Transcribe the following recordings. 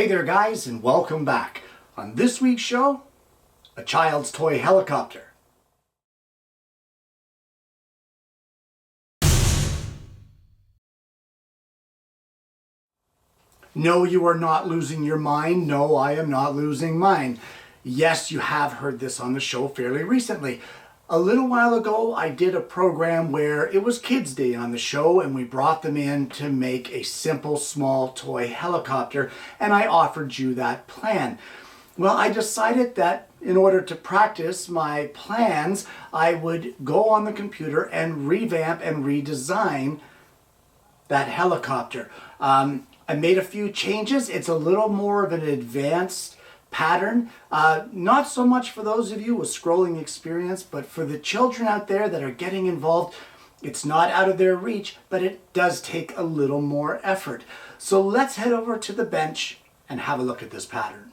Hey there guys, and welcome back. On this week's show, a child's toy helicopter. No, you are not losing your mind. No, I am not losing mine. Yes, you have heard this on the show fairly recently. A little while ago, I did a program where it was Kids Day on the show, and we brought them in to make a simple, small toy helicopter, and I offered you that plan. Well, I decided that in order to practice my plans, I would go on the computer and revamp and redesign that helicopter. I made a few changes. It's a little more of an advanced pattern, not so much for those of you with scrolling experience, but for the children out there that are getting involved. It's not out of their reach, but it does take a little more effort. So let's head over to the bench and have a look at this pattern.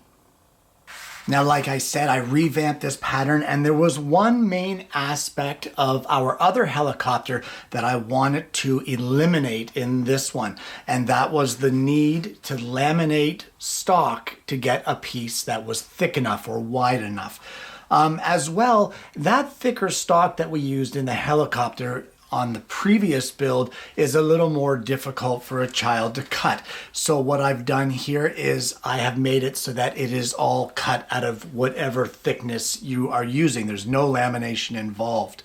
Now, like I said, I revamped this pattern, and there was one main aspect of our other helicopter that I wanted to eliminate in this one, and that was the need to laminate stock to get a piece that was thick enough or wide enough. As well, that thicker stock that we used in the helicopter on the previous build is a little more difficult for a child to cut. So what I've done here is I have made it so that it is all cut out of whatever thickness you are using. There's no lamination involved.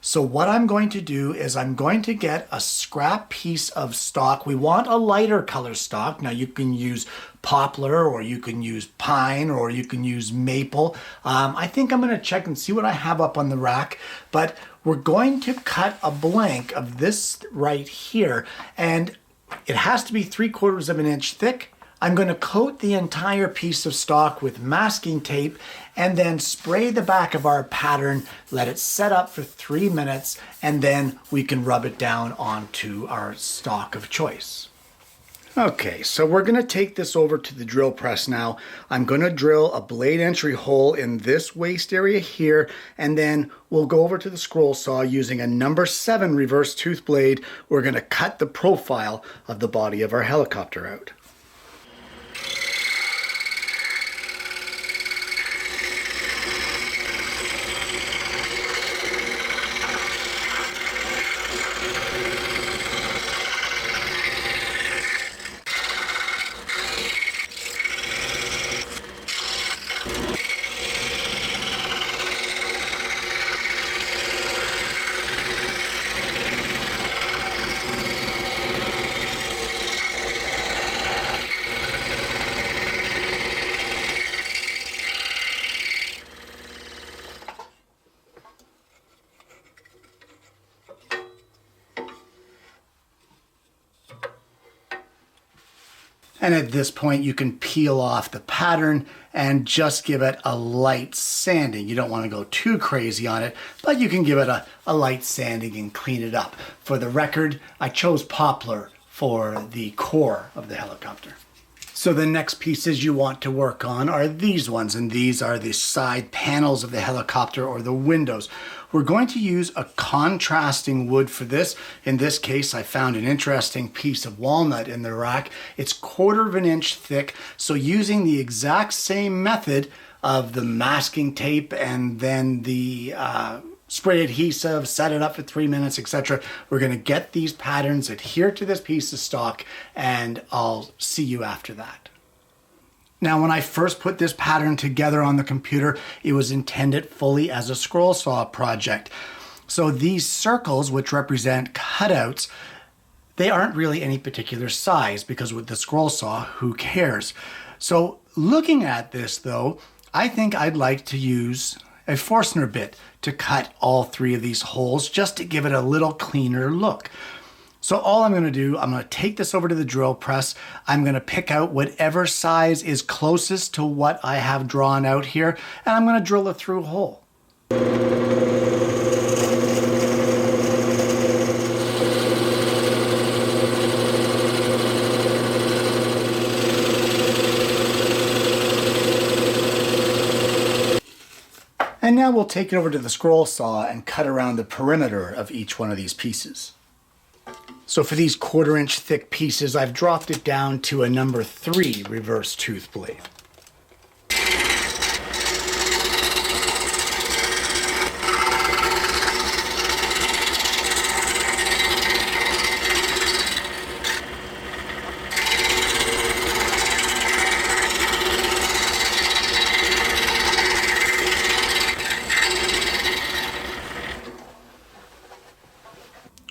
So what I'm going to do is I'm going to get a scrap piece of stock. We want a lighter color stock. Now you can use poplar, or you can use pine, or you can use maple. I think I'm going to check and see what I have up on the rack, but we're going to cut a blank of this right here, and it has to be 3/4 of an inch thick. I'm going to coat the entire piece of stock with masking tape and then spray the back of our pattern, let it set up for 3 minutes, and then we can rub it down onto our stock of choice. Okay, so we're going to take this over to the drill press now. I'm going to drill a blade entry hole in this waist area here, and then we'll go over to the scroll saw using a number 7 reverse tooth blade. We're going to cut the profile of the body of our helicopter out. And at this point, you can peel off the pattern and just give it a light sanding. You don't want to go too crazy on it, but you can give it a light sanding and clean it up. For the record, I chose poplar for the core of the helicopter. So the next pieces you want to work on are these ones, and these are the side panels of the helicopter, or the windows. We're going to use a contrasting wood for this. In this case, I found an interesting piece of walnut in the rack. It's 1/4 of an inch thick, so using the exact same method of the masking tape and then the spray adhesive, set it up for 3 minutes, etc. We're going to get these patterns adhere to this piece of stock, and I'll see you after that. Now, when I first put this pattern together on the computer, it was intended fully as a scroll saw project. So these circles, which represent cutouts, they aren't really any particular size, because with the scroll saw, who cares? So looking at this though, I think I'd like to use a Forstner bit to cut all 3 of these holes, just to give it a little cleaner look. So all I'm going to do, I'm going to take this over to the drill press. I'm going to pick out whatever size is closest to what I have drawn out here, and I'm going to drill a through hole. And now we'll take it over to the scroll saw and cut around the perimeter of each one of these pieces. So for these 1/4 inch thick pieces, I've dropped it down to a number 3 reverse tooth blade.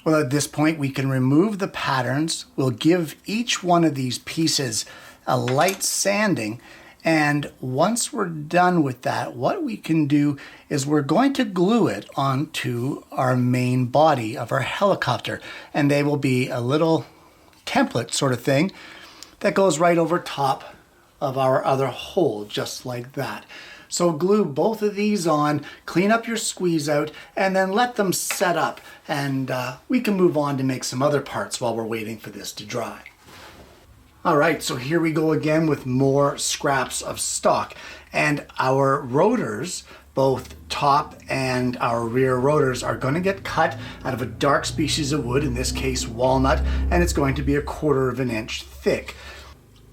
Well, at this point, we can remove the patterns. We'll give each one of these pieces a light sanding. And once we're done with that, what we can do is we're going to glue it onto our main body of our helicopter. And they will be a little template sort of thing that goes right over top of our other hole, just like that. So glue both of these on, clean up your squeeze out, and then let them set up. And we can move on to make some other parts while we're waiting for this to dry. All right, so here we go again with more scraps of stock. And our rotors, both top and our rear rotors, are going to get cut out of a dark species of wood, in this case walnut, and it's going to be a 1/4 inch thick.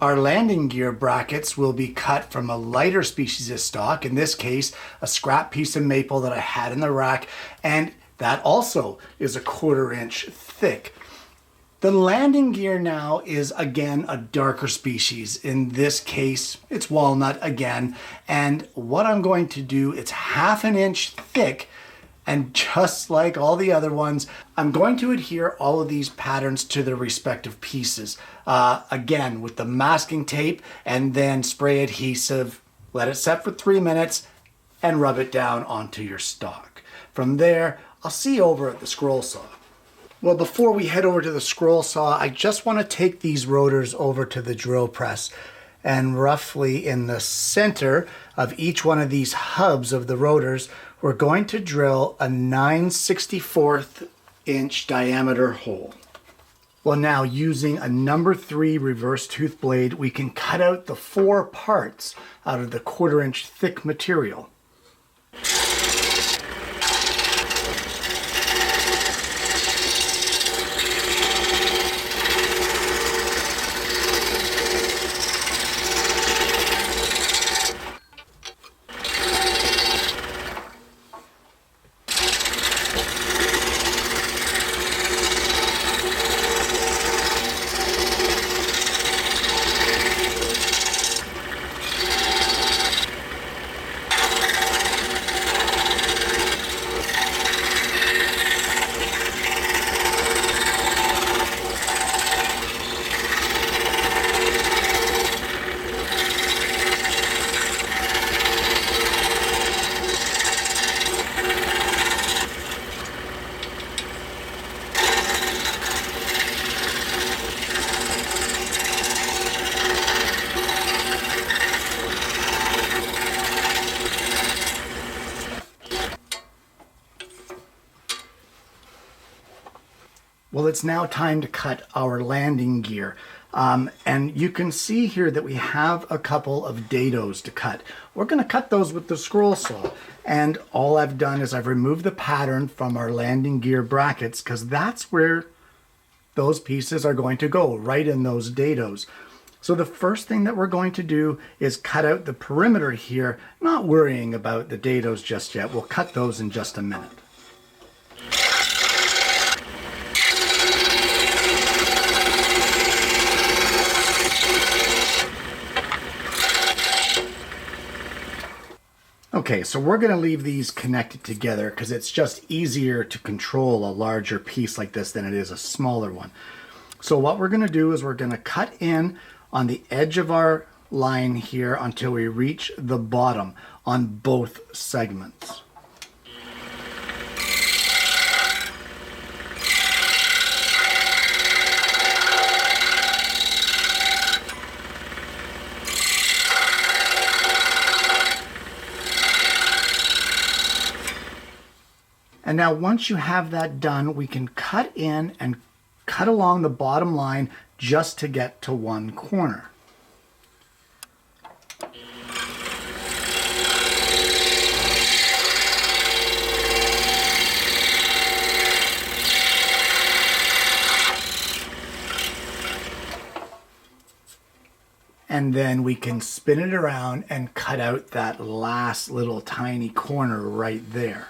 Our landing gear brackets will be cut from a lighter species of stock, in this case a scrap piece of maple that I had in the rack, and that also is a 1/4 inch thick. The landing gear now is again a darker species. In this case it's walnut again, and what I'm going to do, it's 1/2 inch thick. And just like all the other ones, I'm going to adhere all of these patterns to their respective pieces. Again, with the masking tape and then spray adhesive, let it set for 3 minutes and rub it down onto your stock. From there, I'll see you over at the scroll saw. Well, before we head over to the scroll saw, I just want to take these rotors over to the drill press. And roughly in the center of each one of these hubs of the rotors, we're going to drill a 9/64 inch diameter hole. Well, now using a number 3 reverse tooth blade, we can cut out the 4 parts out of the 1/4 inch thick material. Well, it's now time to cut our landing gear. And you can see here that we have a couple of dados to cut. We're going to cut those with the scroll saw. And all I've done is I've removed the pattern from our landing gear brackets, because that's where those pieces are going to go, right in those dados. So the first thing that we're going to do is cut out the perimeter here, not worrying about the dados just yet. We'll cut those in just a minute. Okay, so we're going to leave these connected together because it's just easier to control a larger piece like this than it is a smaller one. So what we're going to do is we're going to cut in on the edge of our line here until we reach the bottom on both segments. And now once you have that done, we can cut in and cut along the bottom line just to get to one corner. and then we can spin it around and cut out that last little tiny corner right there.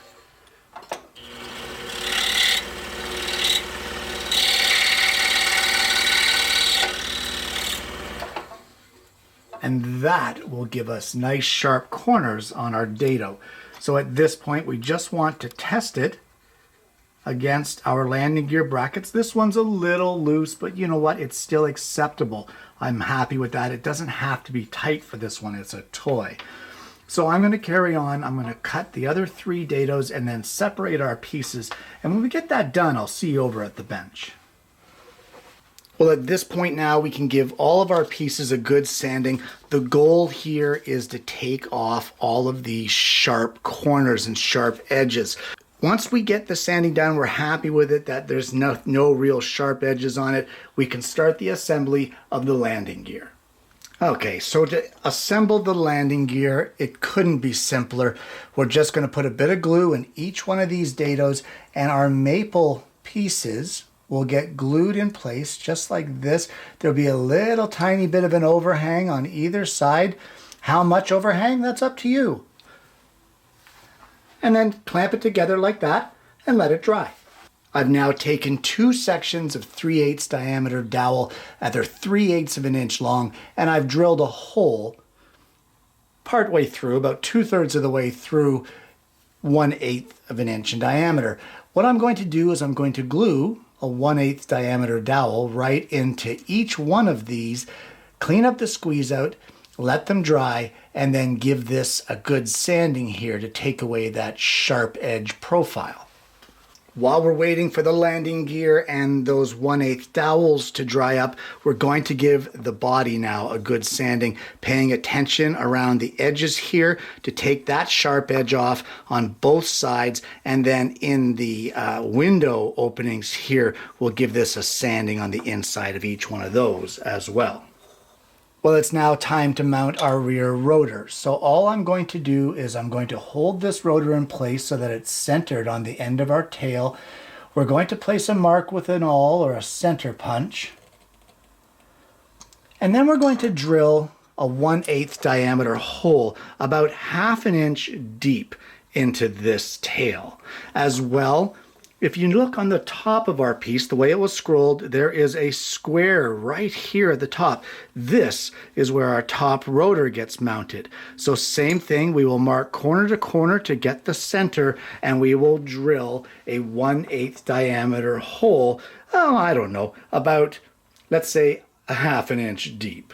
And that will give us nice sharp corners on our dado. So at this point, we just want to test it against our landing gear brackets. This one's a little loose, but you know what? It's still acceptable. I'm happy with that. It doesn't have to be tight for this one. It's a toy. So I'm going to carry on. I'm going to cut the other 3 dados and then separate our pieces. And when we get that done, I'll see you over at the bench. Well, at this point now, we can give all of our pieces a good sanding. The goal here is to take off all of these sharp corners and sharp edges. Once we get the sanding done, we're happy with it, that there's no real sharp edges on it, we can start the assembly of the landing gear. Okay, so to assemble the landing gear, it couldn't be simpler. We're just going to put a bit of glue in each one of these dados, and our maple pieces will get glued in place just like this. There'll be a little tiny bit of an overhang on either side. How much overhang? That's up to you. And then clamp it together like that and let it dry. I've now taken 2 sections of 3/8 diameter dowel at they're 3/8 of an inch long, and I've drilled a hole part way through, about 2/3 of the way through, 1/8 of an inch in diameter. What I'm going to do is I'm going to glue a 1/8 diameter dowel right into each one of these, clean up the squeeze out, let them dry, and then give this a good sanding here to take away that sharp edge profile. While we're waiting for the landing gear and those 1/8 dowels to dry up, we're going to give the body now a good sanding, paying attention around the edges here to take that sharp edge off on both sides, and then in the window openings here, we'll give this a sanding on the inside of each one of those as well. Well, it's now time to mount our rear rotor. So all I'm going to do is I'm going to hold this rotor in place so that it's centered on the end of our tail. We're going to place a mark with an awl or a center punch. And then we're going to drill a 1/8 diameter hole about 1/2 inch deep into this tail. As well, if you look on the top of our piece, the way it was scrolled, there is a square right here at the top. This is where our top rotor gets mounted. So same thing, we will mark corner to corner to get the center, and we will drill a 1/8 diameter hole, I don't know, about, let's say, 1/2 inch deep.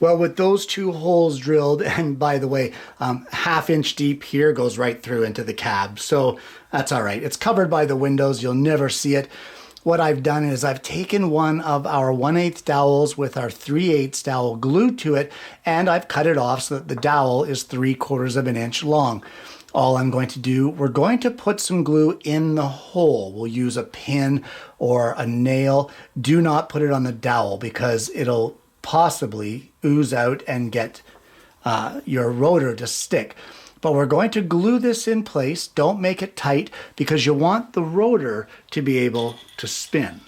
Well, with those 2 holes drilled, and by the way, 1/2 inch deep here goes right through into the cab, so that's all right. It's covered by the windows, you'll never see it. What I've done is I've taken one of our 1/8 dowels with our 3/8 dowel glued to it, and I've cut it off so that the dowel is 3/4 of an inch long. All I'm going to do, we're going to put some glue in the hole. We'll use a pin or a nail. Do not put it on the dowel because it'll possibly ooze out and get your rotor to stick. But we're going to glue this in place. Don't make it tight because you want the rotor to be able to spin.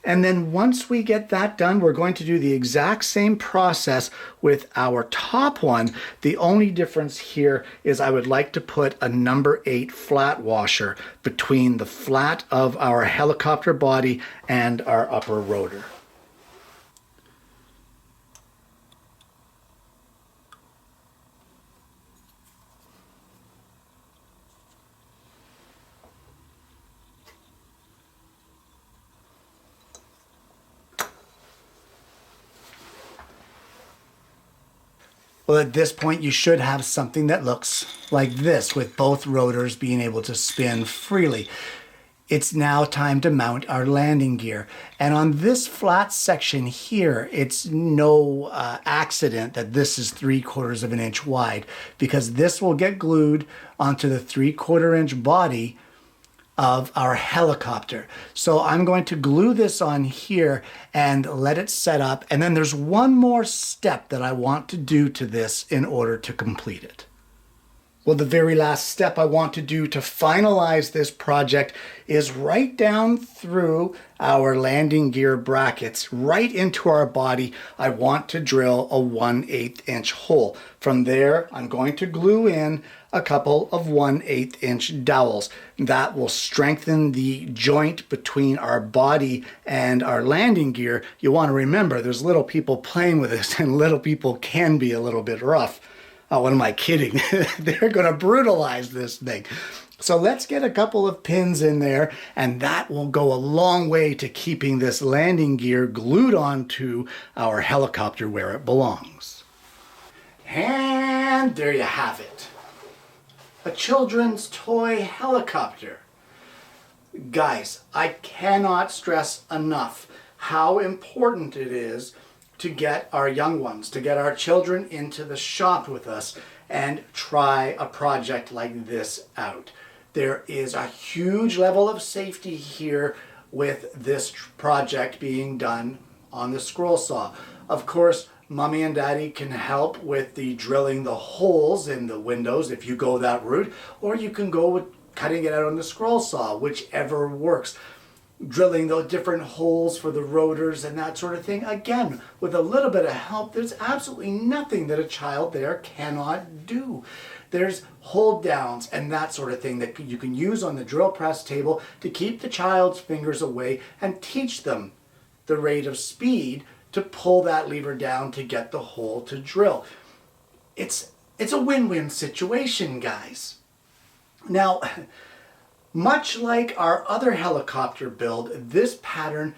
And then once we get that done, we're going to do the exact same process with our top one. The only difference here is I would like to put a number 8 flat washer between the flat of our helicopter body and our upper rotor. Well, at this point, you should have something that looks like this, with both rotors being able to spin freely. It's now time to mount our landing gear. And on this flat section here, it's no accident that this is 3/4 of an inch wide, because this will get glued onto the 3/4 inch body of our helicopter. So I'm going to glue this on here and let it set up. And then there's one more step that I want to do to this in order to complete it. Well, the very last step I want to do to finalize this project is right down through our landing gear brackets, right into our body. I want to drill a 1/8 inch hole. From there, I'm going to glue in a couple of 1/8 inch dowels. That will strengthen the joint between our body and our landing gear. You want to remember, there's little people playing with this, and little people can be a little bit rough. Oh, what am I kidding? They're going to brutalize this thing. So let's get a couple of pins in there, and that will go a long way to keeping this landing gear glued onto our helicopter where it belongs. And there you have it. A children's toy helicopter. Guys, I cannot stress enough how important it is to get our young ones, to get our children into the shop with us and try a project like this out. There is a huge level of safety here with this project being done on the scroll saw. Of course, Mommy and Daddy can help with the drilling the holes in the windows if you go that route, or you can go with cutting it out on the scroll saw, whichever works. Drilling those different holes for the rotors and that sort of thing. Again, with a little bit of help, there's absolutely nothing that a child there cannot do. There's hold downs and that sort of thing that you can use on the drill press table to keep the child's fingers away and teach them the rate of speed to pull that lever down to get the hole to drill. It's a win-win situation, guys. Now, much like our other helicopter build, this pattern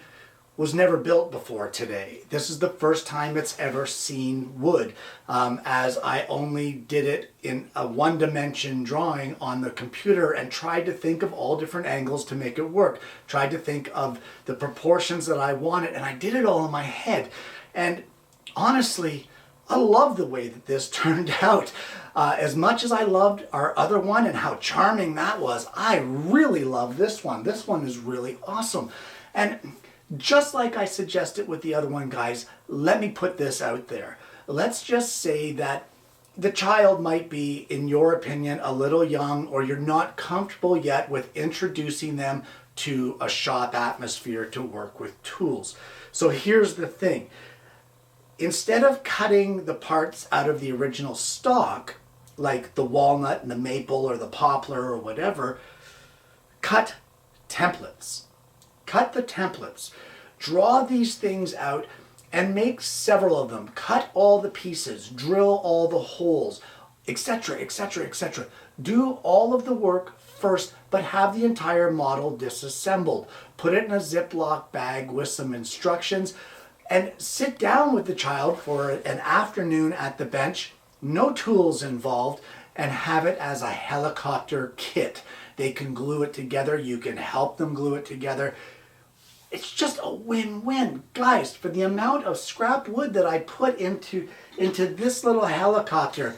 was never built before today. This is the first time it's ever seen wood, as I only did it in a one-dimension drawing on the computer and tried to think of all different angles to make it work. Tried to think of the proportions that I wanted, and I did it all in my head. And honestly, I love the way that this turned out. As much as I loved our other one and how charming that was, I really love this one. This one is really awesome. And just like I suggested with the other one, guys, let me put this out there. Let's just say that the child might be, in your opinion, a little young, or you're not comfortable yet with introducing them to a shop atmosphere to work with tools. So here's the thing. Instead of cutting the parts out of the original stock, like the walnut and the maple or the poplar or whatever, cut templates. Cut the templates. Draw these things out and make several of them. Cut all the pieces, drill all the holes, etc., etc., etc. Do all of the work first, but have the entire model disassembled. Put it in a Ziploc bag with some instructions, and sit down with the child for an afternoon at the bench, no tools involved, and have it as a helicopter kit. They can glue it together. You can help them glue it together. It's just a win-win. Guys, for the amount of scrap wood that I put into this little helicopter,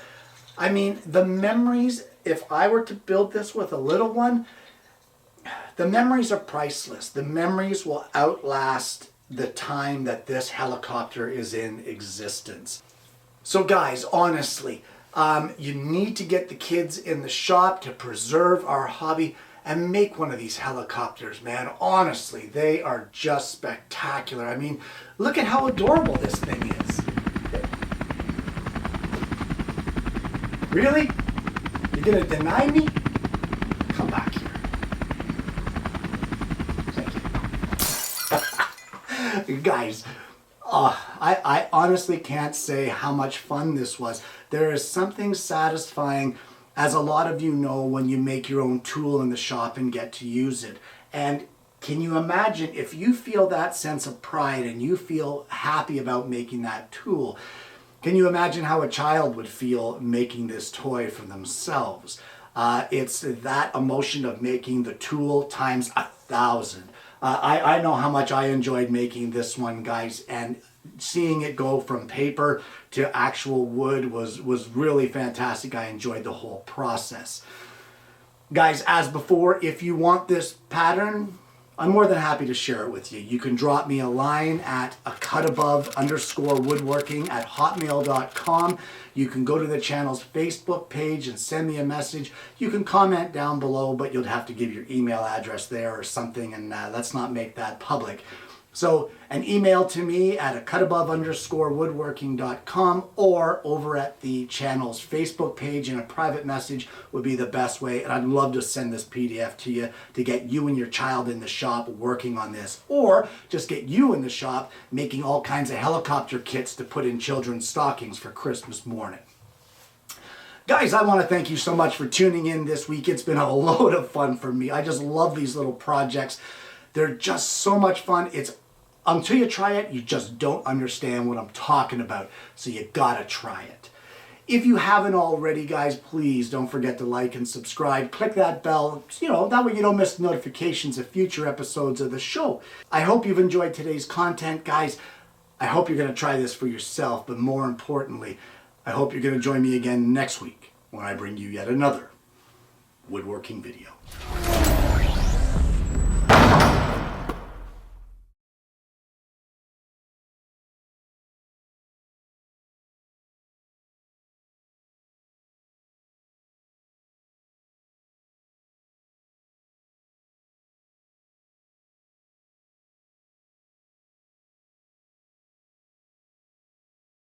I mean, the memories, if I were to build this with a little one, the memories are priceless. The memories will outlast the time that this helicopter is in existence. So guys, honestly, you need to get the kids in the shop to preserve our hobby and make one of these helicopters, man. Honestly, they are just spectacular. I mean, look at how adorable this thing is. Really? You're gonna deny me? Come back here. Thank you. Guys, I honestly can't say how much fun this was. There is something satisfying, as a lot of you know, when you make your own tool in the shop and get to use it. And can you imagine if you feel that sense of pride and you feel happy about making that tool? Can you imagine how a child would feel making this toy for themselves? It's that emotion of making the tool times 1,000. I know how much I enjoyed making this one, guys, and seeing it go from paper to actual wood was really fantastic. I enjoyed the whole process. Guys, as before, if you want this pattern, I'm more than happy to share it with you. You can drop me a line at acutabove_woodworking@hotmail.com. You can go to the channel's Facebook page and send me a message. You can comment down below, but you'll have to give your email address there or something, and let's not make that public. So an email to me at acutabove_woodworking.com or over at the channel's Facebook page in a private message would be the best way. And I'd love to send this PDF to you to get you and your child in the shop working on this, or just get you in the shop making all kinds of helicopter kits to put in children's stockings for Christmas morning. Guys, I want to thank you so much for tuning in this week. It's been a load of fun for me. I just love these little projects. They're just so much fun. Until you try it, you just don't understand what I'm talking about. So you gotta try it. If you haven't already, guys, please don't forget to like and subscribe. Click that bell, that way you don't miss notifications of future episodes of the show. I hope you've enjoyed today's content, guys. I hope you're gonna try this for yourself, but more importantly, I hope you're gonna join me again next week when I bring you yet another woodworking video.